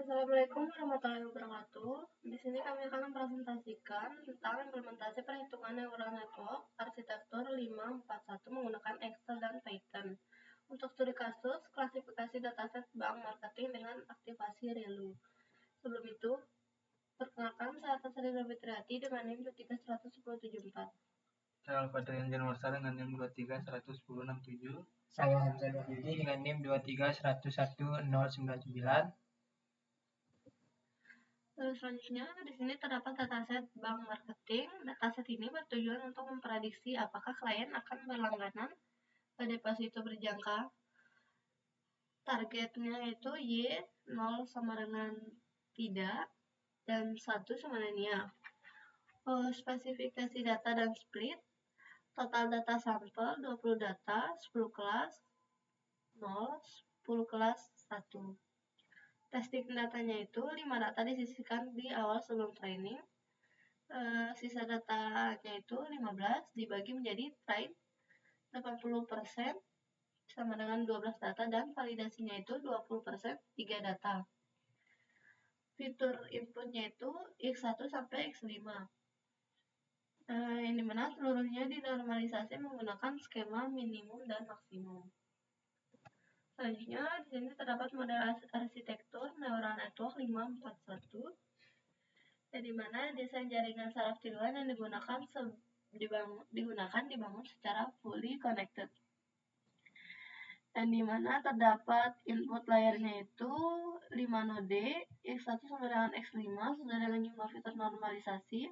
Assalamualaikum warahmatullahi wabarakatuh. Di sini kami akan mempresentasikan tentang implementasi perhitungan neural network arsitektur 541 menggunakan Excel dan Python. Untuk studi kasus, klasifikasi dataset bank marketing dengan aktivasi ReLU. Sebelum itu, perkenalkan saya atas Rina Fitriati dengan NIM 2311074. Saya Alfadrian Janwarsa dengan NIM 2311067. Saya Hamzah Wahyudi dengan NIM 2311099. Selanjutnya, di sini terdapat dataset bank marketing. Dataset ini bertujuan untuk memprediksi apakah klien akan berlangganan pada deposito berjangka. Targetnya itu Y, 0 sama dengan tidak, dan 1 sama dengan ya. Spesifikasi data dan split. Total data sampel 20 data, 10 kelas, 0, 10 kelas, 1. Testing datanya itu 5 data disisihkan di awal sebelum training. Sisa datanya itu 15 dibagi menjadi train 80% sama dengan 12 data dan validasinya itu 20% 3 data. Fitur inputnya itu X1 sampai X5. Yang dimana seluruhnya dinormalisasi menggunakan skema minimum dan maksimum. Selanjutnya, di sini terdapat model arsitektur neural network 541, di mana desain jaringan saraf tiduran yang dibangun secara fully connected. Dan di mana terdapat input layernya itu 5 node, X1 sama dengan X5 sudah dengan jumlah fitur normalisasi.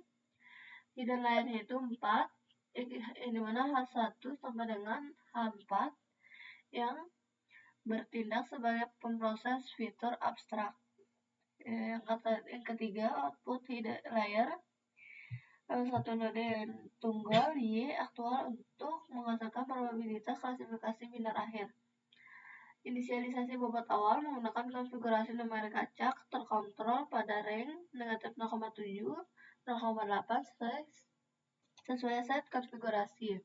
Hidden layernya itu 4, di mana H1 sama dengan H4 yang bertindak sebagai pemproses fitur abstrak. Yang ketiga, output hidden layer. Satu node yang tunggal Y aktual untuk menghasilkan probabilitas klasifikasi binar akhir. Inisialisasi bobot awal menggunakan konfigurasi numerik acak terkontrol pada range negatif 0,7, 0,8 sesuai set konfigurasi.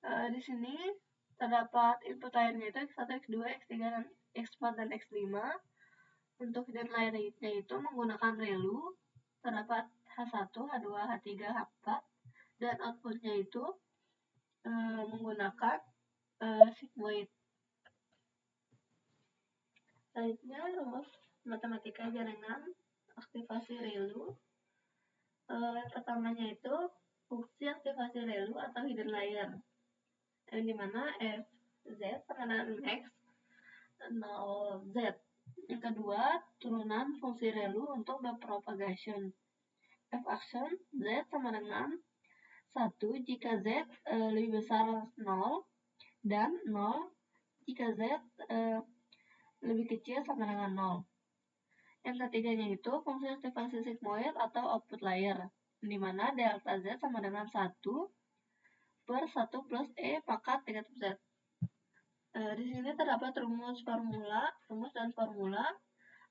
Di sini terdapat input layernya itu X1, X2, X3, dan X4 dan X5. Untuk hidden layernya itu menggunakan ReLU, terdapat H1, H2, H3, H4, dan outputnya itu menggunakan sigmoid. Selanjutnya, rumus matematika jaringan aktivasi ReLU. Yang pertamanya itu fungsi aktivasi ReLU atau hidden layer, yang dimana Fz sama dengan Max 0Z. Yang kedua, turunan fungsi ReLU untuk backpropagation. F action Z sama dengan 1 jika Z lebih besar 0 dan 0 jika Z lebih kecil sama dengan 0. Yang ketiganya itu fungsi aktivasi sigmoid atau output layer, di mana delta Z sama dengan 1 per 1 plus E pangkat negatif Z. Di sini terdapat rumus dan formula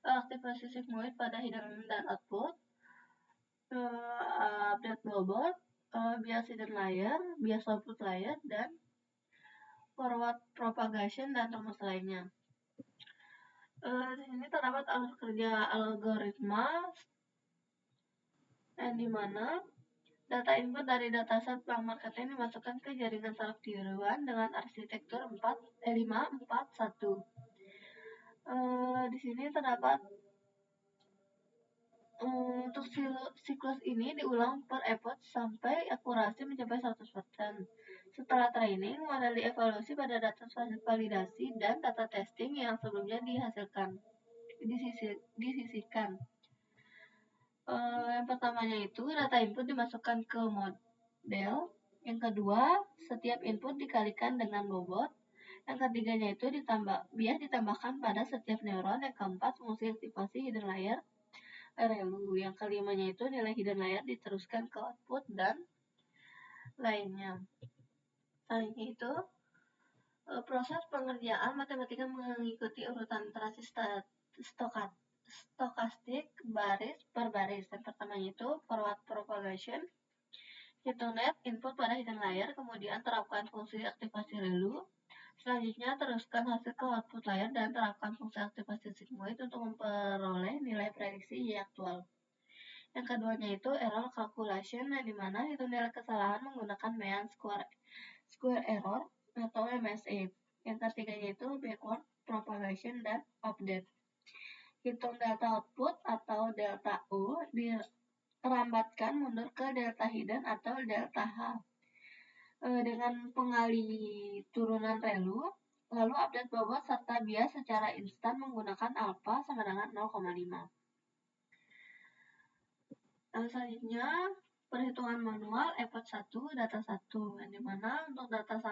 aktivasi sigmoid pada hidden dan output, update bobot, bias hidden layer, bias output layer, dan forward propagation dan rumus lainnya. Di sini terdapat alur kerja algoritma, yang dimana data input dari dataset bank marketing dimasukkan ke jaringan saraf tiduran dengan arsitektur 541. Di sini terdapat untuk siklus ini diulang per epoch sampai akurasi mencapai 100%. Setelah training, model dievaluasi pada data validasi dan data testing yang sebelumnya disisihkan. Yang pertamanya itu data input dimasukkan ke model. Yang kedua, setiap input dikalikan dengan bobot. Yang ketiganya itu bias ditambahkan pada setiap neuron. Yang keempat, fungsi aktivasi hidden layer ReLU. Yang kelimanya itu nilai hidden layer diteruskan ke output dan lainnya. Selanjutnya itu proses pengerjaan matematika mengikuti urutan iterasi stokastik baris per baris. Yang pertamanya itu forward propagation, hitung net input pada hidden layer, kemudian terapkan fungsi aktivasi ReLU, Selanjutnya, teruskan hasil ke output layer dan terapkan fungsi aktivasi sigmoid untuk memperoleh nilai prediksi Y aktual. Yang keduanya itu error calculation, yang dimana hitung nilai kesalahan menggunakan mean square error atau MSE. Yang ketiganya itu backward propagation dan update. Hitung delta output atau delta U dirambatkan mundur ke delta hidden atau delta H dengan pengali turunan relu, lalu update bobot serta bias secara instan menggunakan alpha sama dengan 0,5. Selanjutnya, perhitungan manual epoch 1 data 1, yang dimana untuk data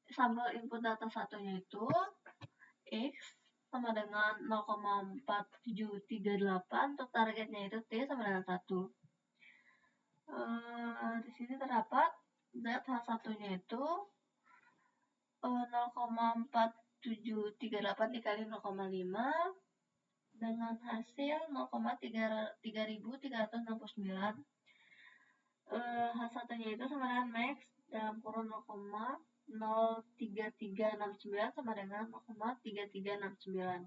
sampel input data satunya itu X sama dengan 0,4738, untuk targetnya itu T sama dengan 1. Di sini terdapat ZH1-nya itu 0,4738 dikali 0,5 dengan hasil 0,3369. H1-nya itu sama dengan max dalam kurun 0,03369 sama dengan 0,3369,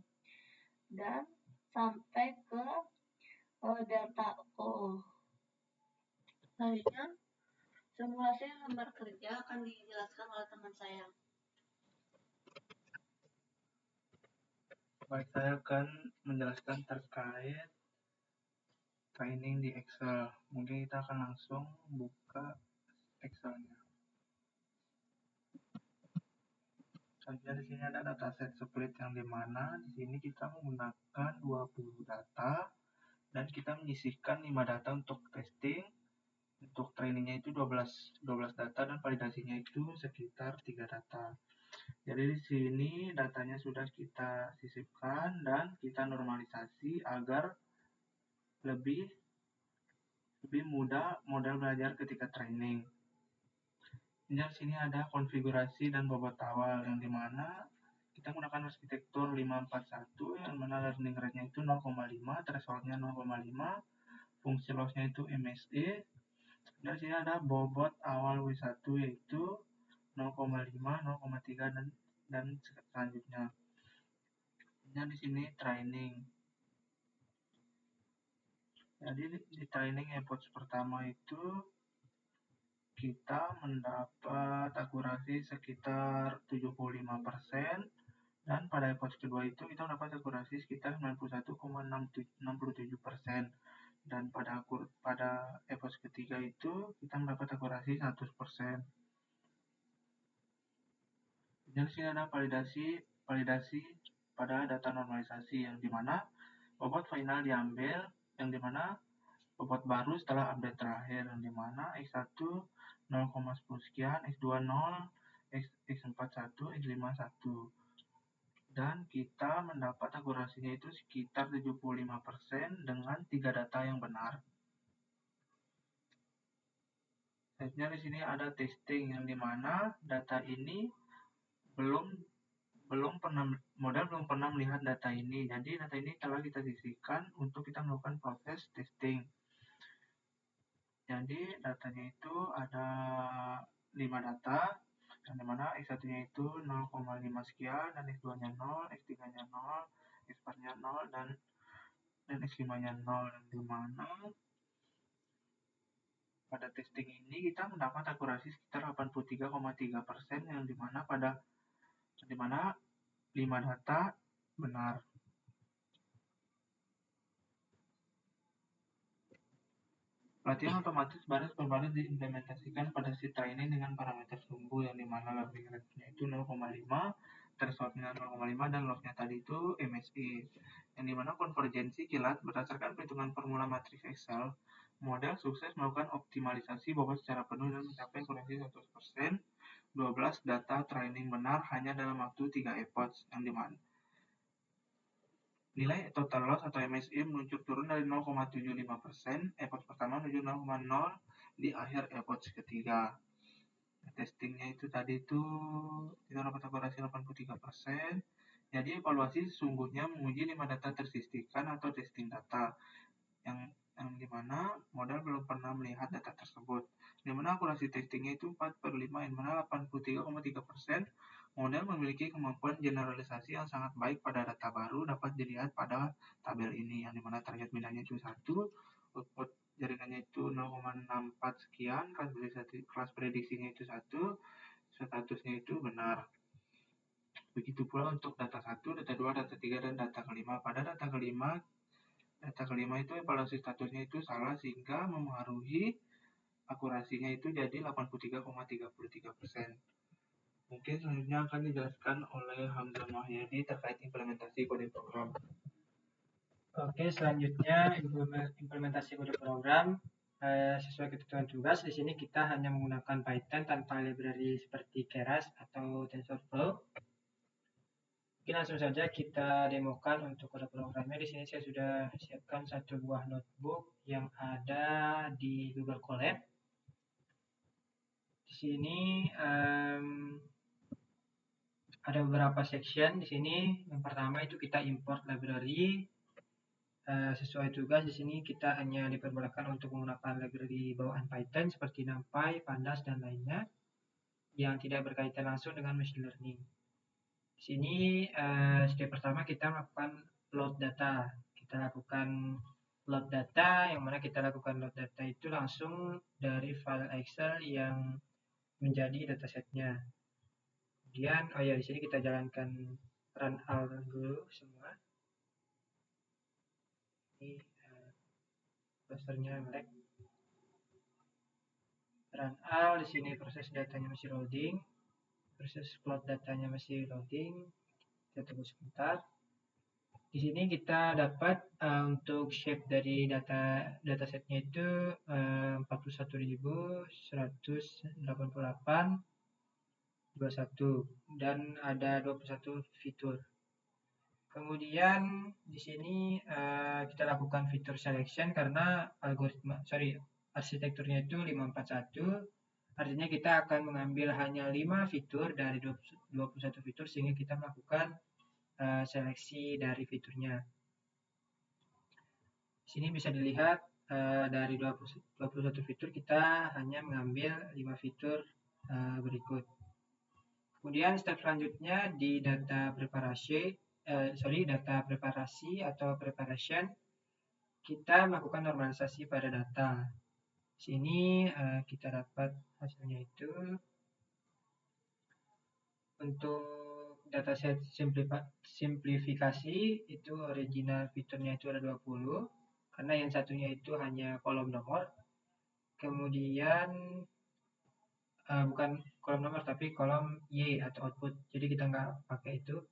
dan sampai ke delta O. Selanjutnya, simulasi lembar kerja akan dijelaskan oleh teman saya. Baik, saya akan menjelaskan terkait training di Excel. Mungkin kita akan langsung buka Excelnya. Selanjutnya di sini ada dataset split, yang dimana di sini kita menggunakan 20 data dan kita menyisihkan 5 data untuk testing. Untuk trainingnya itu 12 data dan validasinya itu sekitar 3 data. Jadi di sini datanya sudah kita sisipkan dan kita normalisasi agar lebih mudah model belajar ketika training. Di sini ada konfigurasi dan bobot awal, yang dimana kita menggunakan arsitektur 541, yang mana learning rate-nya itu 0,5, threshold-nya 0,5, fungsi loss-nya itu MSE. Dan sini ada bobot awal W1 yaitu 0,5, 0,3 dan selanjutnya. Dan di sini training. Jadi di training epoch pertama itu kita mendapat akurasi sekitar 75%, dan pada epoch kedua itu kita mendapat akurasi sekitar 91,67%, dan pada epoch ketiga itu kita mendapat akurasi 100%. Dan di sini ada validasi pada data normalisasi, yang dimana bobot final diambil, yang dimana bobot baru setelah update terakhir, yang dimana X1 0,10 sekian, X2 0, X4 1, X5 1. Dan kita mendapat akurasinya itu sekitar 75% dengan 3 data yang benar. Selanjutnya di sini ada testing, yang dimana data ini model belum pernah melihat data ini. Jadi data ini telah kita sisihkan untuk kita melakukan proses testing. Jadi datanya itu ada 5 data, yang dimana X1-nya itu 0,5 sekian, dan X2-nya 0, X3-nya 0, X4-nya 0, dan X5-nya 0, yang dimana pada testing ini kita mendapat akurasi sekitar 83,3%, yang dimana 5 data benar. Latihan otomatis baris per baris diimplementasikan pada si training dengan parameter sumbu, yang dimana learning rate-nya itu 0,5, threshold-nya 0,5, dan loss-nya tadi itu MSE. Yang dimana konvergensi kilat berdasarkan perhitungan formula matriks Excel, model sukses melakukan optimalisasi bobot secara penuh dan mencapai akurasi 100%, 12 data training benar hanya dalam waktu 3 epoch, yang dimana nilai total loss atau MSE meluncur turun dari 0,75% epoch pertama menuju 0,0 di akhir epoch ketiga. Testingnya itu tadi itu kita dapat akurasi 83%. Jadi evaluasi sesungguhnya menguji 5 data tersisihkan atau testing data, yang dimana model belum pernah melihat data tersebut. Dimana mana akurasi testingnya itu 4/5, yang mana 83,3% model memiliki kemampuan generalisasi yang sangat baik pada data baru dapat dilihat pada tabel ini, yang dimana target bindanya itu 1, output jaringannya itu 0,64 sekian, kelas prediksinya itu 1, statusnya itu benar. Begitu pula untuk data 1, data 2, data 3, dan data kelima. Pada data kelima itu evaluasi statusnya itu salah sehingga mempengaruhi akurasinya itu jadi 83,33%. Mungkin selanjutnya akan dijelaskan oleh Hamzah Mahyadi terkait implementasi kode program. Oke, selanjutnya implementasi kode program. Sesuai ketentuan tugas, di sini kita hanya menggunakan Python tanpa library seperti Keras atau TensorFlow. Mungkin langsung saja kita demokan untuk kode programnya. Di sini saya sudah siapkan satu buah notebook yang ada di Google Colab. Di sini ada beberapa section. Di sini yang pertama itu kita import library. Sesuai tugas, di sini kita hanya diperbolehkan untuk menggunakan library bawaan Python seperti NumPy, Pandas, dan lainnya yang tidak berkaitan langsung dengan machine learning. Di sini step pertama kita melakukan load data. Kita lakukan load data, yang mana kita lakukan load data itu langsung dari file Excel yang menjadi datasetnya. Kemudian, di sini kita jalankan run all dulu semua. Ini browsernya lag. Run all, di sini proses datanya masih loading, proses plot datanya masih loading. Kita tunggu sebentar. Di sini kita dapat untuk shape dari datasetnya itu 41.188 dan ada 21 fitur. Kemudian di sini kita lakukan fitur selection karena arsitekturnya itu 541. Artinya kita akan mengambil hanya 5 fitur dari 21 fitur sehingga kita melakukan seleksi dari fiturnya. Di sini bisa dilihat dari 21 fitur kita hanya mengambil 5 fitur berikut. Kemudian step selanjutnya di data preparasi atau preparation, kita melakukan normalisasi pada data. Di sini kita dapat hasilnya itu untuk dataset simplifikasi itu original fiturnya itu ada 20, karena yang satunya itu hanya kolom nomor. Kemudian bukan kolom nomor tapi kolom Y atau output, jadi kita nggak pakai itu.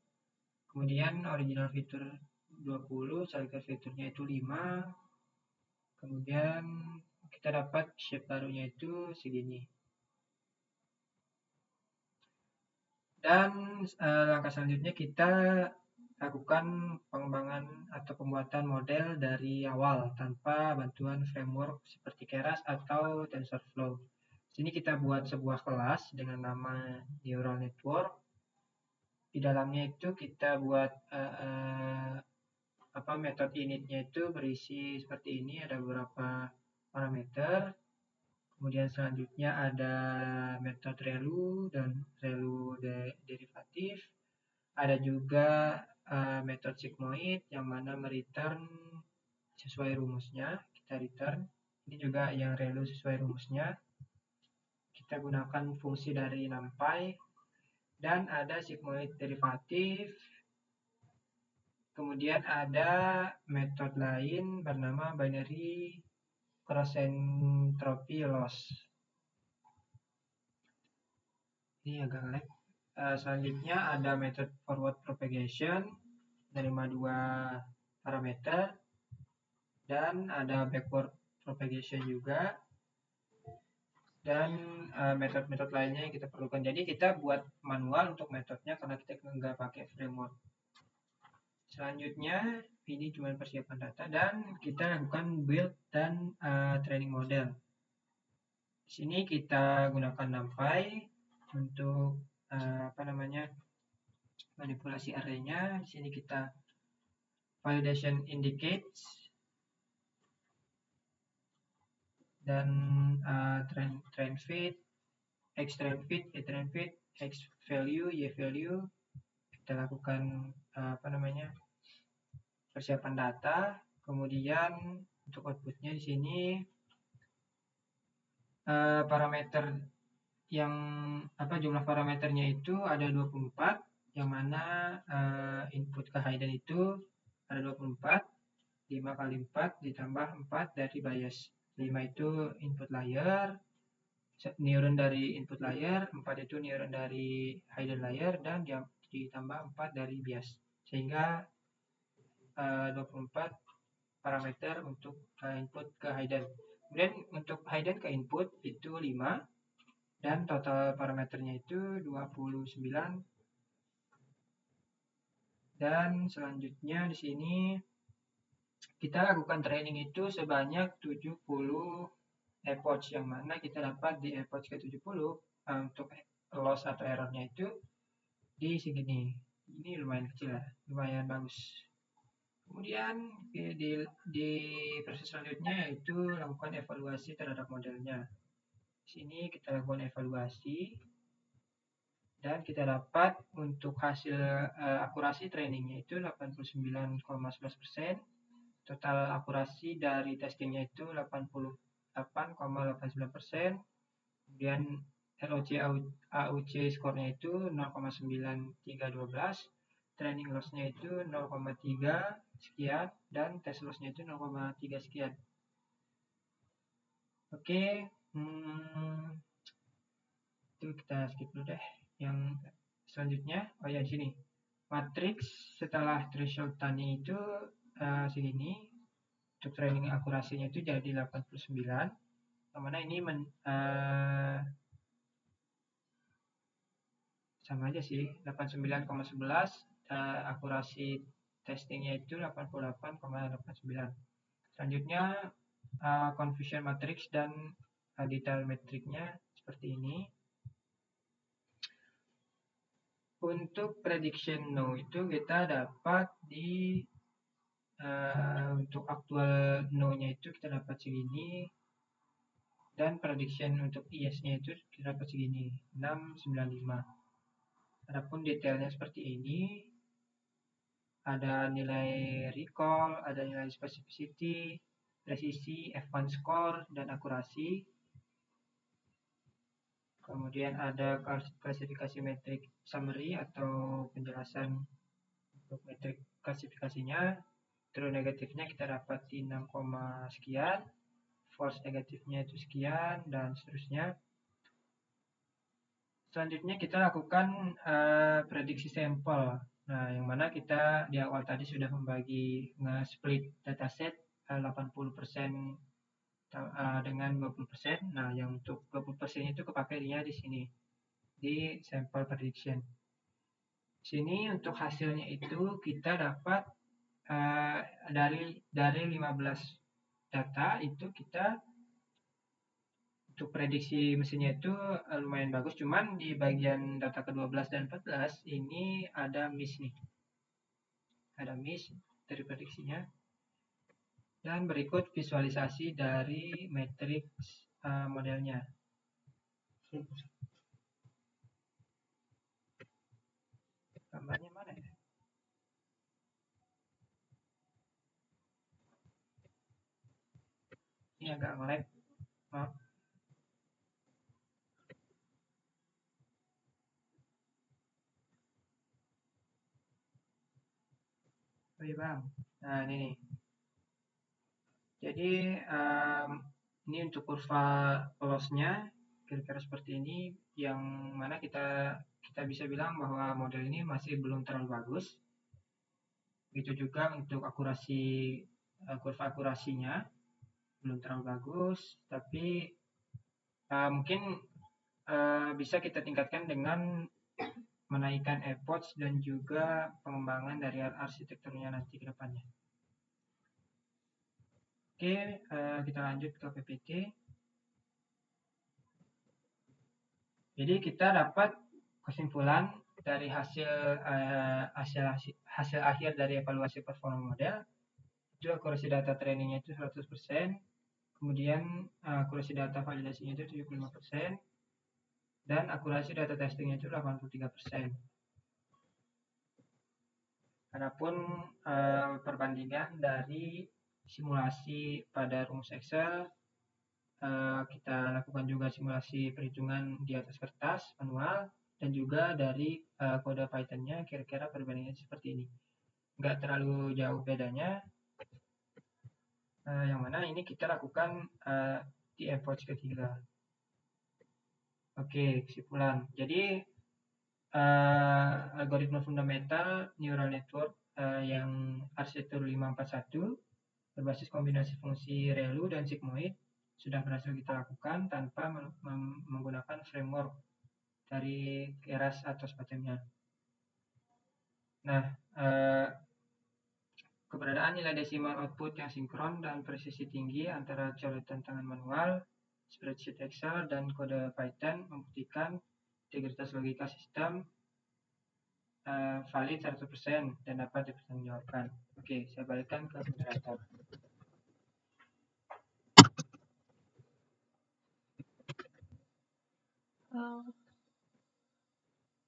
Kemudian original fitur 20, shortcut fiturnya itu 5. Kemudian kita dapat shape barunya itu segini. Dan langkah selanjutnya kita lakukan pengembangan atau pembuatan model dari awal tanpa bantuan framework seperti Keras atau TensorFlow. Di sini kita buat sebuah kelas dengan nama neural network. Di dalamnya itu kita buat metode initnya itu berisi seperti ini, ada beberapa parameter. Kemudian selanjutnya ada metode ReLU dan ReLU derivatif. Ada juga metode sigmoid yang mana mereturn sesuai rumusnya. Kita return. Ini juga yang ReLU sesuai rumusnya. Kita gunakan fungsi dari NumPy. Dan ada sigmoid derivatif. Kemudian ada metode lain bernama binary cross entropy loss. Ini agak lag. Selanjutnya ada metode forward propagation menerima 2 parameter, dan ada backward propagation juga, dan metode-metode lainnya yang kita perlukan. Jadi kita buat manual untuk metodenya karena kita nggak pakai framework. Selanjutnya ini cuma persiapan data dan kita lakukan build dan training model. Di sini kita gunakan NumPy untuk manipulasi arraynya. Di sini kita validation indicates dan train fit, X train fit, Y train fit, X value, Y value. Kita lakukan persiapan data. Kemudian untuk outputnya di sini parameter yang jumlah parameternya itu ada 24, yang mana input ke hidden itu ada 24, 5 kali 4 ditambah 4 dari bias. 5 itu input layer, neuron dari input layer, 4 itu neuron dari hidden layer, dan ditambah 4 dari bias. Sehingga 24 parameter untuk input ke hidden. Kemudian untuk hidden ke input itu 5, dan total parameternya itu 29. Dan selanjutnya di sini kita lakukan training itu sebanyak 70 epoch, yang mana kita dapat di epoch ke-70 untuk loss atau errornya itu di segini. Ini lumayan kecil ya, lumayan bagus. Kemudian di proses selanjutnya yaitu lakukan evaluasi terhadap modelnya. Di sini kita lakukan evaluasi dan kita dapat untuk hasil akurasi trainingnya itu 89,11%. Total akurasi dari testingnya itu 88,89%. Kemudian ROC AUC skornya itu 0,9312. Training loss-nya itu 0,3 sekian, dan test loss-nya itu 0,3 sekian. Oke, itu kita skip dulu deh. Yang selanjutnya, di sini matriks setelah threshold tani itu segini. Untuk training akurasinya itu jadi 89. Yang mana ini sama aja sih, 89,11. Akurasi testingnya itu 88,89. Selanjutnya confusion matrix dan detail metriknya seperti ini. Untuk prediction no itu kita dapat di untuk aktual no-nya itu kita dapat segini, dan prediction untuk yes-nya itu kita dapat segini, 695. Adapun detailnya seperti ini. Ada nilai recall, ada nilai specificity, presisi, F1 score, dan akurasi. Kemudian ada klasifikasi metrik summary atau penjelasan untuk metrik klasifikasinya. True negatifnya kita dapat di 6, sekian, false negatifnya itu sekian, dan seterusnya. Selanjutnya kita lakukan prediksi sampel. Nah, yang mana kita di awal tadi sudah membagi nge-split dataset 80% dengan 20%. Nah, yang untuk 20% itu kepakainya di sini, di sample prediction. Di sini untuk hasilnya itu kita dapat dari 15 data itu kita untuk prediksi mesinnya itu lumayan bagus, cuman di bagian data ke-12 dan 14 ini ada miss nih. Ada miss dari prediksinya. Dan berikut visualisasi dari matriks modelnya. Gambarnya mana ya? Ini agak nge-lag. Maaf. Oke bang, nah ini nih. Jadi ini untuk kurva loss-nya kira-kira seperti ini, yang mana kita bisa bilang bahwa model ini masih belum terlalu bagus. Begitu juga untuk akurasi, kurva akurasinya belum terlalu bagus, tapi mungkin bisa kita tingkatkan dengan menaikkan epoch dan juga pengembangan dari arsitekturnya nanti ke depannya. Oke, kita lanjut ke PPT. Jadi kita dapat kesimpulan dari hasil akhir dari evaluasi performa model. Itu akurasi data trainingnya itu 100%, Kemudian akurasi data validasinya itu 75%, dan akurasi data testingnya itu 83%. Adapun perbandingan dari simulasi pada rumus Excel, kita lakukan juga simulasi perhitungan di atas kertas manual, dan juga dari kode Python-nya kira-kira perbandingannya seperti ini. Nggak terlalu jauh bedanya, yang mana ini kita lakukan di approach ketiga. Oke, kesimpulan. Jadi algoritma fundamental neural network yang arsitektur 541 berbasis kombinasi fungsi ReLU dan sigmoid sudah berhasil kita lakukan tanpa menggunakan framework dari Keras atau semacamnya. Nah, keberadaan nilai desimal output yang sinkron dan presisi tinggi antara coretan tangan manual, spreadsheet Excel, dan kode Python membuktikan integritas logika sistem valid 100% dan dapat dipertanggungjawabkan. Oke, saya balikkan ke moderator.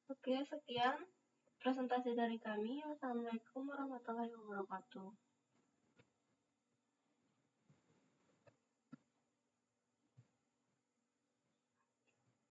Oke, sekian presentasi dari kami. Wassalamualaikum warahmatullahi wabarakatuh.